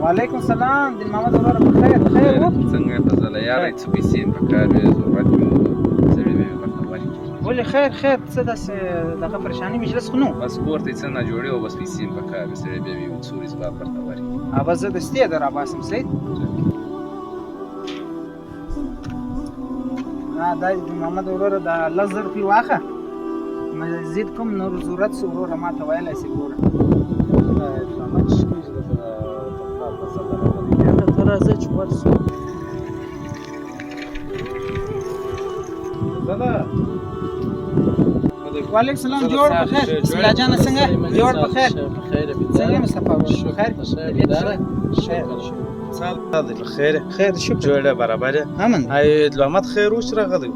وعلیکم السلام دین محمد وروره په خیر خیر و څنګه فضله یاره څه پیسې مې پکار وې ضرورت مې و سړی مې ورته ورکړي ولې خیر خیر څه داسې دغه پریشاني مجلس خو نه و بس کور ته یې څه نه جوړې و بس پیسې مې پکار وې سړی بیا مې یو څو ورځې بعد ورته ورکړي اوبه زه دستي یې در راباسم سید دا دین محمد وروره دا 10,000 روپۍ واخه مزید کوم نور ضرورت سو وروره ما ته ویلی سي وروره ته راځه چې ورسو وعلیکم السلام جوړ په خیر بسم الله جانه څنګه جوړ په خیر څنګه مصطفی خیر خیر خیر شکر جوړه برابر امن ای محمد خیر وش راغلی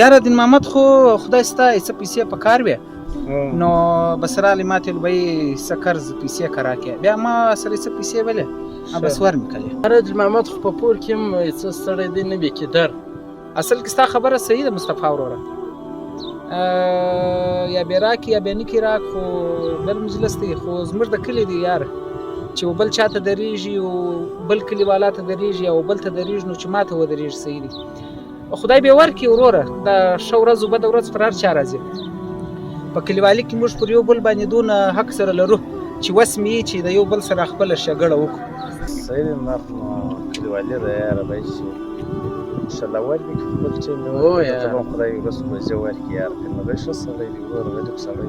یاره دین محمد خو خدای ستا څه پیسې په کار وې نو بسرالی ماته لوی سکرز پیسې کرا کې بیا ما سره څه پیسې ولې بس ور میکلې ارج محمد خو په پور کې څه ستړی دی نه به کې در اصل کې ستا خبره صحیح ده مصطفی وروره یا بیراک یا بینکی راک خو بل مجلس دی خو زموږ د کلی دی یار چې بل چاته دریږي او بل کلیوالا ته دریږي او بل ته دریږي نو چې ماته ودریږي صحیح دی خدای به ورکړي وروره د ښه ورځ او بده ورځ پر هر چا راځي په کلیوالي کې موږ پر یو بل باندې دونه حق سره لرو چې وس مې چې د یو بل سره خپله شګړه وکړو صحیح دی نو کلیوالي ده یاره به شي ان شاء الله ورکړي خپل چې او یا خدای ورسو به زه ورکړي یار کنه به ښه سړی دی ورور غریب سړی